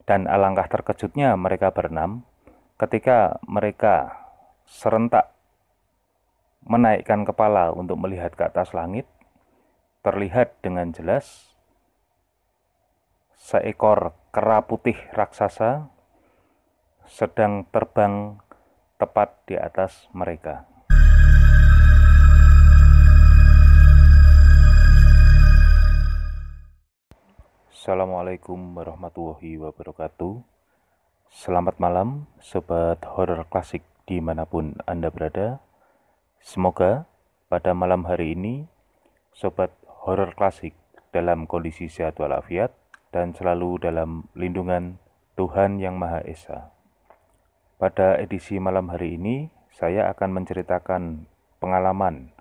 Dan alangkah terkejutnya mereka berenam ketika mereka serentak menaikkan kepala untuk melihat ke atas langit. Terlihat dengan jelas seekor kera putih raksasa sedang terbang tepat di atas mereka. Assalamualaikum warahmatullahi wabarakatuh. Selamat malam sobat horor klasik dimanapun Anda berada. Semoga pada malam hari ini sobat horor klasik dalam kondisi sehat walafiat dan selalu dalam lindungan Tuhan Yang Maha Esa. Pada edisi malam hari ini saya akan menceritakan pengalaman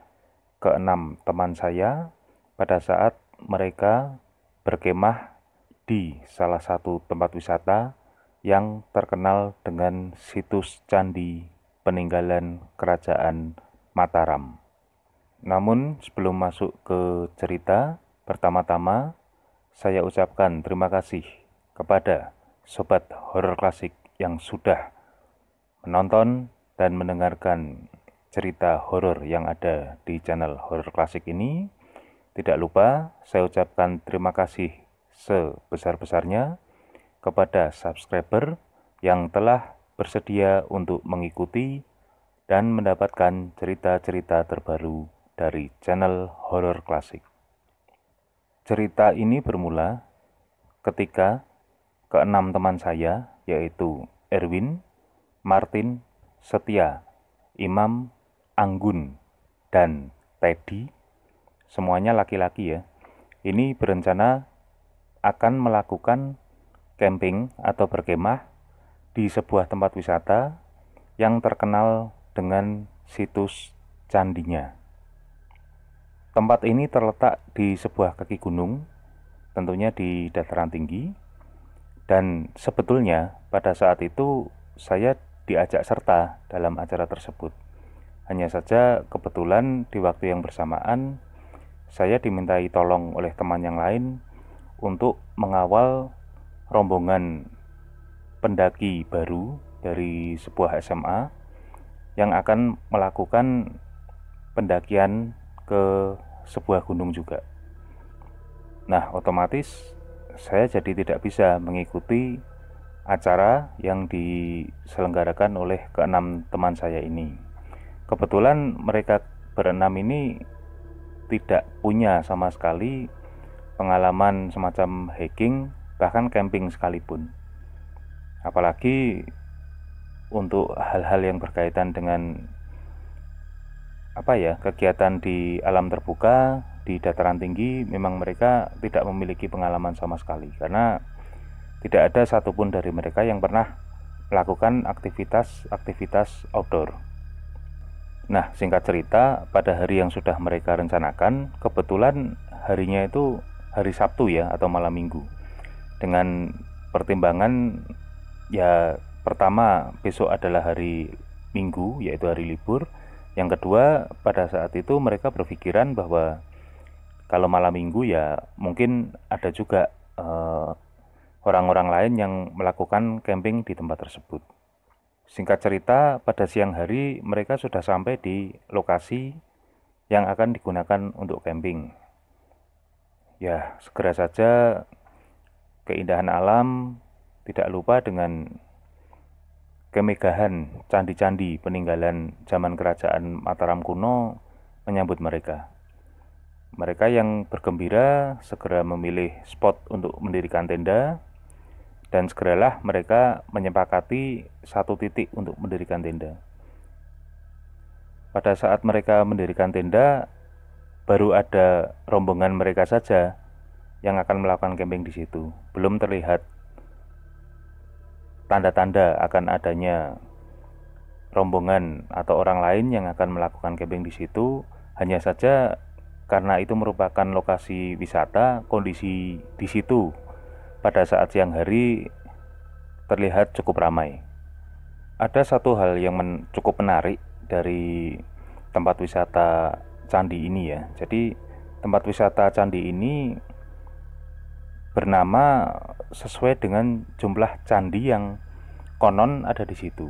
keenam teman saya pada saat mereka berkemah di salah satu tempat wisata yang terkenal dengan situs candi peninggalan Kerajaan Mataram. Namun sebelum masuk ke cerita, pertama-tama saya ucapkan terima kasih kepada sobat horor klasik yang sudah menonton dan mendengarkan cerita horor yang ada di channel horor klasik ini. Tidak lupa saya ucapkan terima kasih sebesar-besarnya kepada subscriber yang telah bersedia untuk mengikuti dan mendapatkan cerita-cerita terbaru dari channel horor klasik. Cerita ini bermula ketika keenam teman saya, yaitu Erwin, Martin, Setia, Imam, Anggun, dan Teddy, semuanya laki-laki ya, ini berencana akan melakukan camping atau berkemah di sebuah tempat wisata yang terkenal dengan situs candinya. Tempat ini terletak di sebuah kaki gunung, tentunya di dataran tinggi, dan sebetulnya pada saat itu saya diajak serta dalam acara tersebut. Hanya saja kebetulan di waktu yang bersamaan saya dimintai tolong oleh teman yang lain untuk mengawal rombongan pendaki baru dari sebuah SMA yang akan melakukan pendakian ke sebuah gunung juga. Nah, otomatis saya jadi tidak bisa mengikuti acara yang diselenggarakan oleh keenam teman saya ini. Kebetulan mereka berenam ini tidak punya sama sekali pengalaman semacam hiking, bahkan camping sekalipun. Apalagi untuk hal-hal yang berkaitan dengan kegiatan di alam terbuka, di dataran tinggi, memang mereka tidak memiliki pengalaman sama sekali, karena tidak ada satupun dari mereka yang pernah melakukan aktivitas outdoor. Nah, singkat cerita, pada hari yang sudah mereka rencanakan, kebetulan harinya itu hari Sabtu ya, atau malam minggu. Dengan pertimbangan ya, pertama besok adalah hari Minggu, yaitu hari libur. Yang kedua, pada saat itu mereka berpikiran bahwa kalau malam minggu ya mungkin ada juga orang-orang lain yang melakukan camping di tempat tersebut. Singkat cerita, pada siang hari mereka sudah sampai di lokasi yang akan digunakan untuk camping. Ya, segera saja keindahan alam, tidak lupa dengan kemegahan candi-candi peninggalan zaman Kerajaan Mataram kuno menyambut mereka. Mereka yang bergembira segera memilih spot untuk mendirikan tenda, dan segeralah mereka menyepakati satu titik untuk mendirikan tenda. Pada saat mereka mendirikan tenda, baru ada rombongan mereka saja yang akan melakukan camping di situ. Belum terlihat tanda-tanda akan adanya rombongan atau orang lain yang akan melakukan camping di situ. Hanya saja karena itu merupakan lokasi wisata, kondisi di situ pada saat siang hari terlihat cukup ramai. Ada satu hal yang cukup menarik dari tempat wisata candi ini ya. Jadi tempat wisata candi ini bernama sesuai dengan jumlah candi yang konon ada di situ.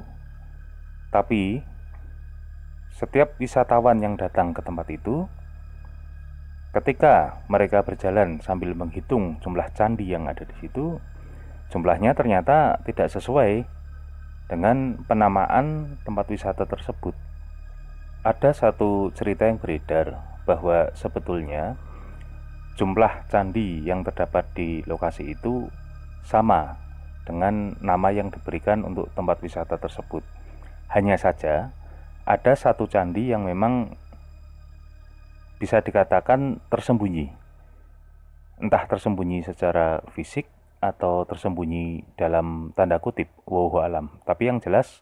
Tapi setiap wisatawan yang datang ke tempat itu, ketika mereka berjalan sambil menghitung jumlah candi yang ada di situ, jumlahnya ternyata tidak sesuai dengan penamaan tempat wisata tersebut. Ada satu cerita yang beredar bahwa sebetulnya jumlah candi yang terdapat di lokasi itu sama dengan nama yang diberikan untuk tempat wisata tersebut. Hanya saja ada satu candi yang memang bisa dikatakan tersembunyi. Entah tersembunyi secara fisik atau tersembunyi dalam tanda kutip, wallahu alam. Tapi yang jelas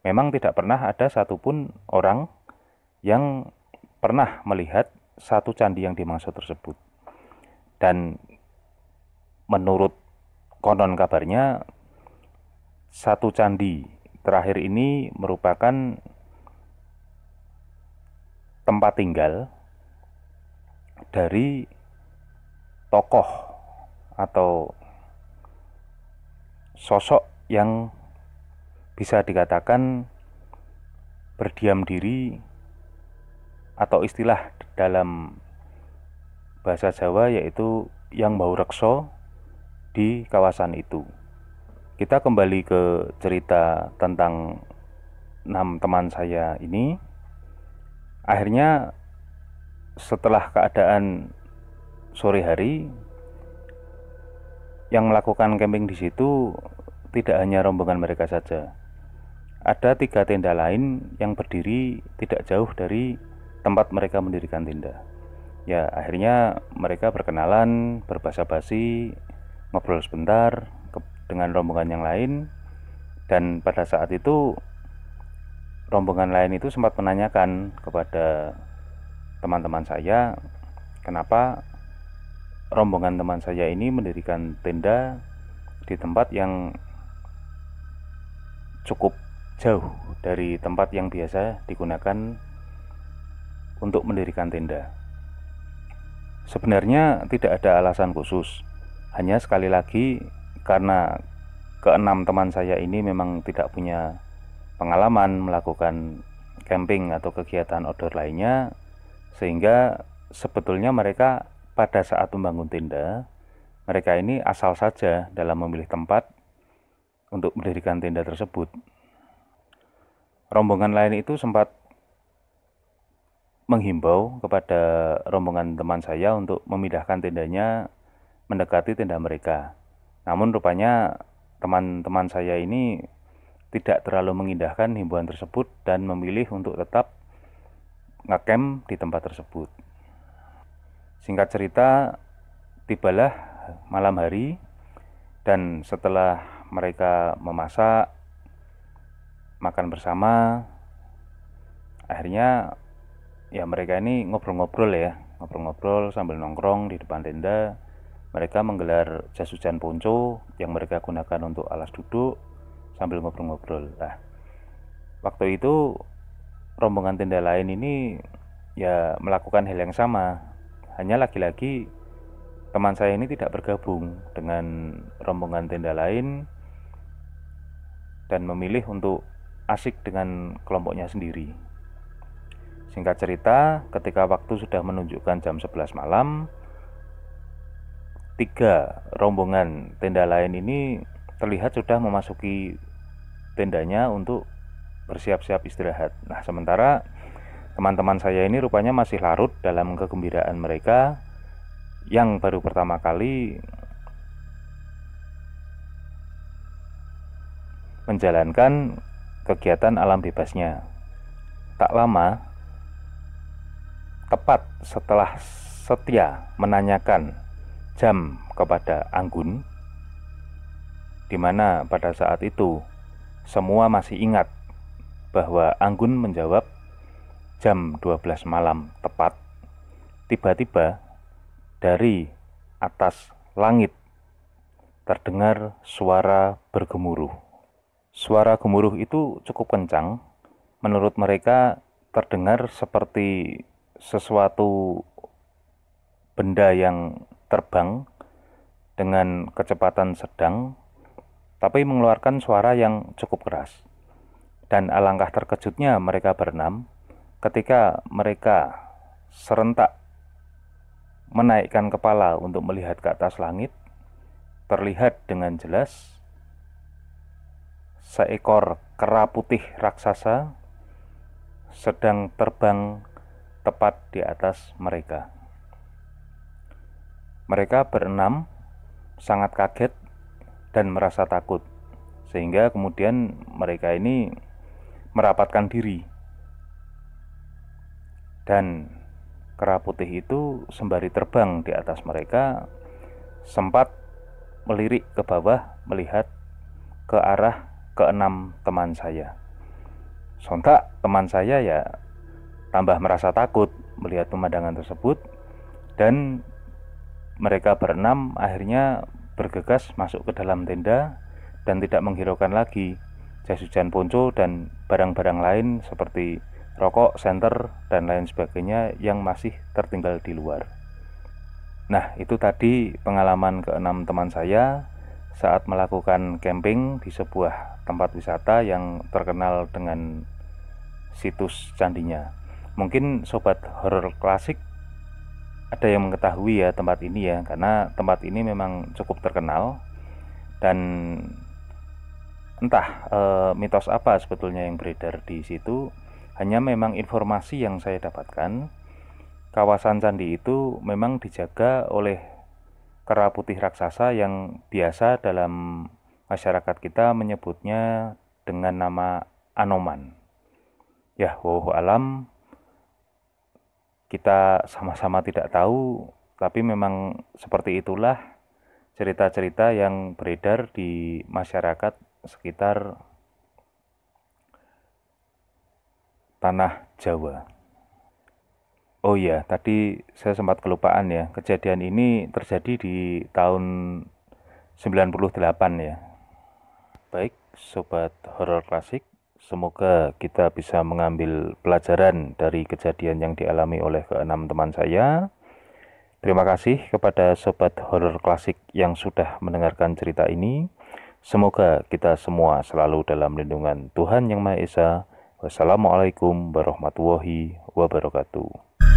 memang tidak pernah ada satupun orang yang pernah melihat satu candi yang dimaksud tersebut. Dan menurut konon kabarnya, satu candi terakhir ini merupakan tempat tinggal dari tokoh atau sosok yang bisa dikatakan berdiam diri, atau istilah dalam bahasa Jawa yaitu yang bau rekso di kawasan itu. Kita kembali ke cerita tentang 6 teman saya ini. Akhirnya setelah keadaan sore hari, yang melakukan camping di situ tidak hanya rombongan mereka saja. Ada 3 tenda lain yang berdiri tidak jauh dari tempat mereka mendirikan tenda. Ya, akhirnya mereka berkenalan, berbasa-basi, ngobrol sebentar dengan rombongan yang lain. Dan pada saat itu rombongan lain itu sempat menanyakan kepada teman-teman saya, kenapa rombongan teman saya ini mendirikan tenda di tempat yang cukup jauh dari tempat yang biasa digunakan untuk mendirikan tenda. Sebenarnya tidak ada alasan khusus, hanya sekali lagi karena ke-6 teman saya ini memang tidak punya pengalaman melakukan camping atau kegiatan outdoor lainnya, sehingga sebetulnya mereka pada saat membangun tenda, mereka ini asal saja dalam memilih tempat untuk mendirikan tenda tersebut. Rombongan lain itu sempat menghimbau kepada rombongan teman saya untuk memindahkan tendanya mendekati tenda mereka. Namun rupanya teman-teman saya ini tidak terlalu mengindahkan himbauan tersebut dan memilih untuk tetap ngecamp di tempat tersebut. Singkat cerita, tibalah malam hari, dan setelah mereka memasak, makan bersama, akhirnya ya mereka ini ngobrol-ngobrol sambil nongkrong di depan tenda. Mereka menggelar jas hujan ponco yang mereka gunakan untuk alas duduk sambil ngobrol-ngobrol. Nah, waktu itu rombongan tenda lain ini ya melakukan hal yang sama. Hanya lagi-lagi teman saya ini tidak bergabung dengan rombongan tenda lain dan memilih untuk asik dengan kelompoknya sendiri. Singkat cerita, ketika waktu sudah menunjukkan jam 11 malam, 3 rombongan tenda lain ini terlihat sudah memasuki tendanya untuk bersiap-siap istirahat. Nah, sementara teman-teman saya ini rupanya masih larut dalam kegembiraan mereka yang baru pertama kali menjalankan kegiatan alam bebasnya. Tak lama, tepat setelah Setia menanyakan jam kepada Anggun, di mana pada saat itu semua masih ingat bahwa Anggun menjawab jam 12 malam tepat. Tiba-tiba dari atas langit terdengar suara bergemuruh. Suara gemuruh itu cukup kencang. Menurut mereka terdengar seperti sesuatu benda yang terbang dengan kecepatan sedang, tapi mengeluarkan suara yang cukup keras. Dan alangkah terkejutnya mereka berenam ketika mereka serentak menaikkan kepala untuk melihat ke atas langit. Terlihat dengan jelas seekor kera putih raksasa sedang terbang tepat di atas mereka. Mereka berenam sangat kaget dan merasa takut, sehingga kemudian mereka ini merapatkan diri. Dan kera putih itu sembari terbang di atas mereka sempat melirik ke bawah melihat ke arah keenam teman saya. Sontak teman saya ya tambah merasa takut melihat pemandangan tersebut, dan mereka berenam akhirnya bergegas masuk ke dalam tenda dan tidak menghiraukan lagi jas hujan ponco dan barang-barang lain seperti rokok, senter, dan lain sebagainya yang masih tertinggal di luar. Nah, itu tadi pengalaman keenam teman saya saat melakukan camping di sebuah tempat wisata yang terkenal dengan situs candinya. Mungkin sobat horor klasik ada yang mengetahui ya tempat ini ya, karena tempat ini memang cukup terkenal. Dan entah mitos apa sebetulnya yang beredar di situ, hanya memang informasi yang saya dapatkan, kawasan candi itu memang dijaga oleh kera putih raksasa yang biasa dalam masyarakat kita menyebutnya dengan nama Anoman. Ya, wallahu alam, kita sama-sama tidak tahu, tapi memang seperti itulah cerita-cerita yang beredar di masyarakat sekitar tanah Jawa. Oh iya, tadi saya sempat kelupaan ya, kejadian ini terjadi di tahun 98 ya. Baik, sobat horor klasik, semoga kita bisa mengambil pelajaran dari kejadian yang dialami oleh keenam teman saya. Terima kasih kepada sobat horor klasik yang sudah mendengarkan cerita ini. Semoga kita semua selalu dalam lindungan Tuhan Yang Maha Esa. Wassalamualaikum warahmatullahi wabarakatuh.